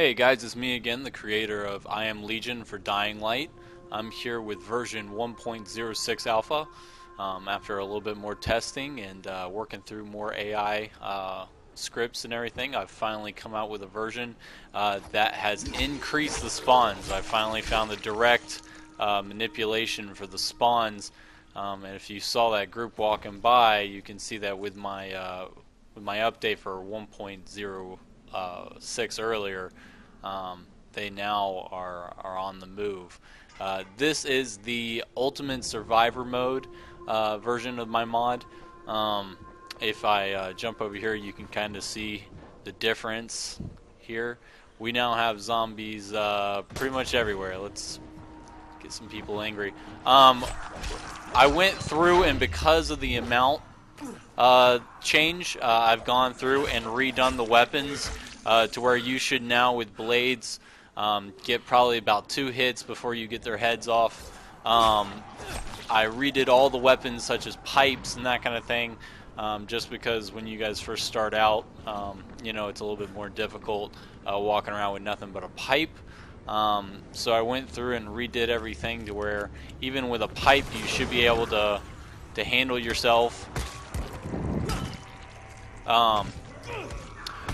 Hey guys, it's me again, the creator of I Am Legion for Dying Light. I'm here with version 1.06 alpha. After a little bit more testing and working through more AI scripts and everything, I've finally come out with a version that has increased the spawns. I finally found the direct manipulation for the spawns. And if you saw that group walking by, you can see that with my update for 1.06 earlier, they now are on the move. This is the Ultimate Survivor mode version of my mod. If I jump over here, you can kind of see the difference here. We now have zombies pretty much everywhere. Let's get some people angry. I went through, and because of the amount change, I've gone through and redone the weapons to where you should now, with blades, get probably about 2 hits before you get their heads off. I redid all the weapons such as pipes and that kind of thing, just because when you guys first start out, you know, it's a little bit more difficult walking around with nothing but a pipe. So I went through and redid everything to where even with a pipe you should be able to handle yourself.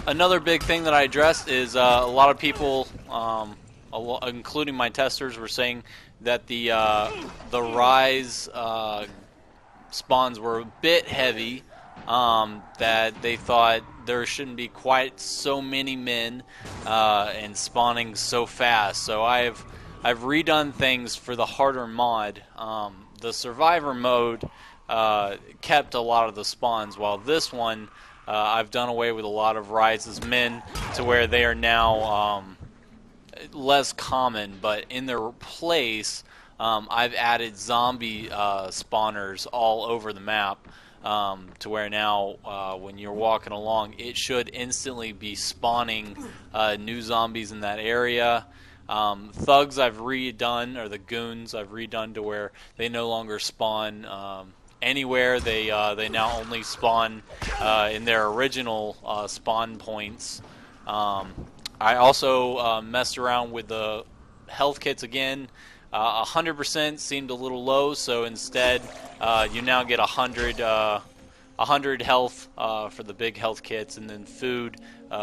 Another big thing that I addressed is a lot of people, including my testers, were saying that the Rise spawns were a bit heavy. That they thought there shouldn't be quite so many men and spawning so fast. So I've redone things for the harder mod. The Survivor mode kept a lot of the spawns, while this one I've done away with a lot of Rise's men to where they are now less common, but in their place I've added zombie spawners all over the map, to where now when you're walking along it should instantly be spawning new zombies in that area. Thugs I've redone, or the goons I've redone to where they no longer spawn anywhere. They now only spawn in their original spawn points. I also messed around with the health kits again. 100% seemed a little low, so instead you now get 100 health for the big health kits, and then food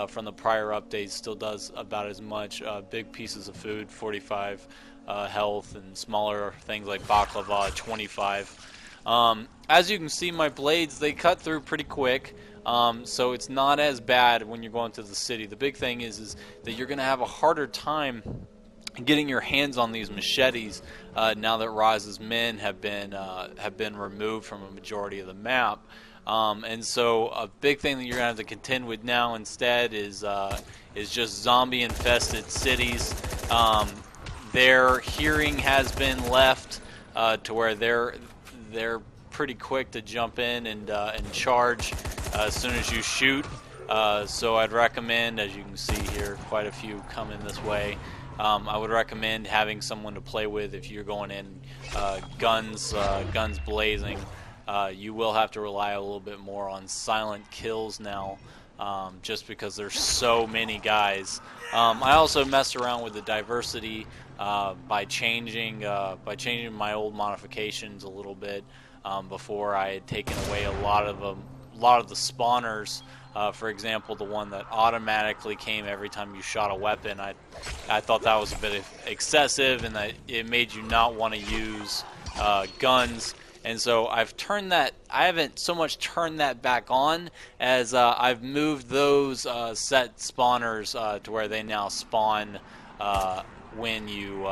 from the prior updates still does about as much. Big pieces of food, 45 health, and smaller things like baklava, 25. As you can see, my blades, they cut through pretty quick, so it's not as bad when you're going to the city. The big thing is that you're going to have a harder time getting your hands on these machetes now that Rise's men have been removed from a majority of the map. And so a big thing that you're going to have to contend with now instead is just zombie infested cities. Their hearing has been left to where they're pretty quick to jump in and charge as soon as you shoot. So I'd recommend, as you can see here, quite a few coming this way. I would recommend having someone to play with if you're going in guns blazing. You will have to rely a little bit more on silent kills now, just because there's so many guys. I also messed around with the diversity by changing my old modifications a little bit. Before I had taken away a lot of the spawners. For example, the one that automatically came every time you shot a weapon, I thought that was a bit excessive, and that it made you not want to use guns. And so I've turned that. I haven't so much turned that back on as I've moved those set spawners to where they now spawn when you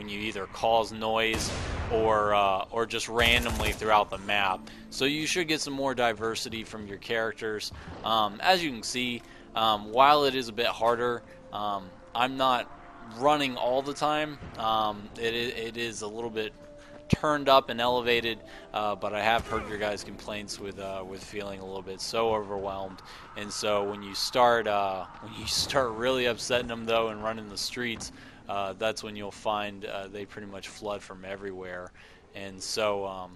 either cause noise or just randomly throughout the map. So you should get some more diversity from your characters. As you can see, while it is a bit harder, I'm not running all the time. It is a little bit turned up and elevated, but I have heard your guys' complaints with feeling a little bit so overwhelmed. And so when you start really upsetting them though and running the streets, that's when you'll find they pretty much flood from everywhere. And so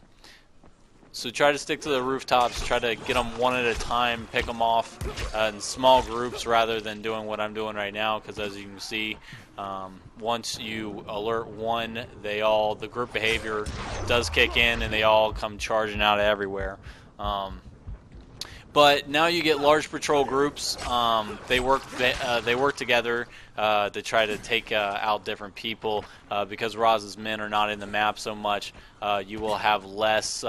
So try to stick to the rooftops. Try to get them one at a time. Pick them off in small groups rather than doing what I'm doing right now. Because as you can see, once you alert one, the group behavior does kick in, and they all come charging out of everywhere. But now you get large patrol groups. They work together to try to take out different people. Because Roz's men are not in the map so much, you will have less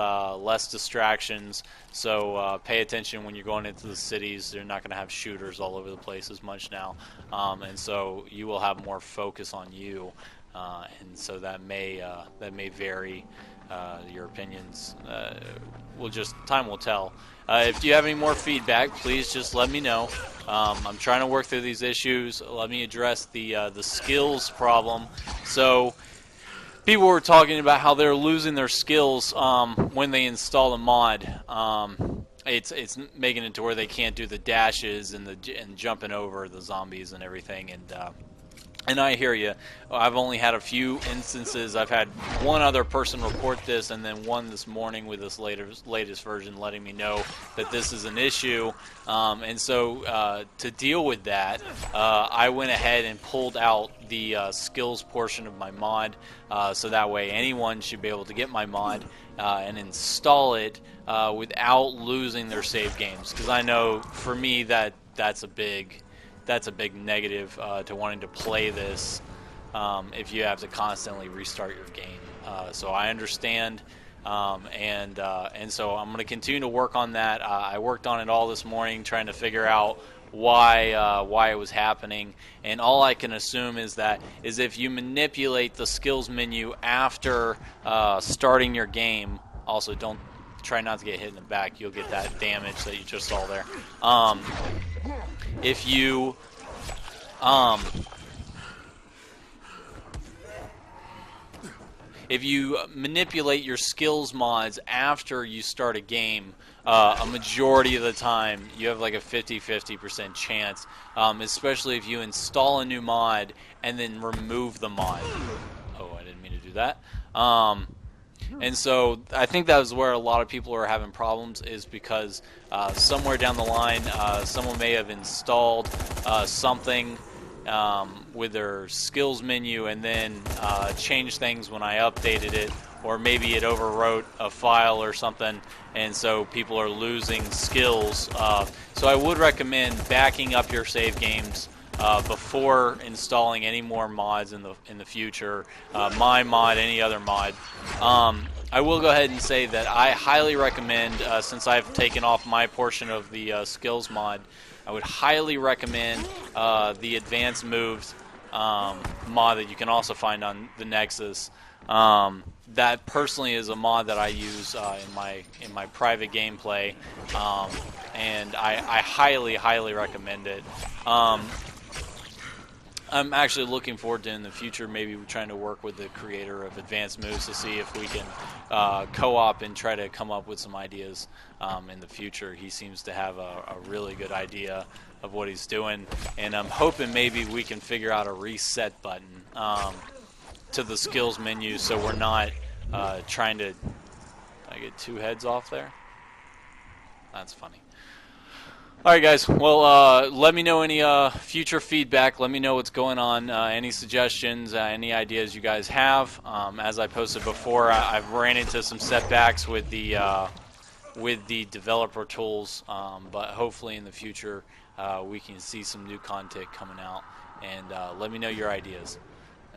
distractions. So pay attention when you're going into the cities. They're not going to have shooters all over the place as much now, and so you will have more focus on you. And so that may vary. Your opinions time will tell. If you have any more feedback, please just let me know. I'm trying to work through these issues. Let me address the skills problem. So people were talking about how they're losing their skills when they install a mod. It's making it to where they can't do the dashes and jumping over the zombies and everything. And I hear you. I've only had a few instances. I've had one other person report this, and then one this morning with this latest version letting me know that this is an issue. And so to deal with that, I went ahead and pulled out the skills portion of my mod, so that way anyone should be able to get my mod and install it without losing their save games. Because I know for me that's a big negative to wanting to play this if you have to constantly restart your game. So I understand, and so I'm going to continue to work on that. I worked on it all this morning, trying to figure out why it was happening, and all I can assume is if you manipulate the skills menu after starting your game. Also, don't try not to get hit in the back. You'll get that damage that you just saw there. If you manipulate your skills mods after you start a game, a majority of the time you have like a 50% chance, especially if you install a new mod and then remove the mod. Oh, I didn't mean to do that. And so I think that was where a lot of people are having problems, is because somewhere down the line someone may have installed something with their skills menu and then changed things when I updated it, or maybe it overwrote a file or something, and so people are losing skills. So I would recommend backing up your save games before installing any more mods in the future, my mod, any other mod. I will go ahead and say that I highly recommend, since I've taken off my portion of the skills mod, I would highly recommend the advanced moves mod that you can also find on the Nexus. That personally is a mod that I use in my private gameplay, and I highly recommend it. I'm actually looking forward to, in the future, maybe trying to work with the creator of Advanced Moves to see if we can co-op and try to come up with some ideas in the future. He seems to have a really good idea of what he's doing, and I'm hoping maybe we can figure out a reset button to the skills menu, so we're not trying to... I get two heads off there? That's funny. Alright guys, well let me know any future feedback, let me know what's going on, any suggestions, any ideas you guys have. As I posted before, I've ran into some setbacks with the developer tools, but hopefully in the future we can see some new content coming out, and let me know your ideas,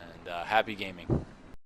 and happy gaming.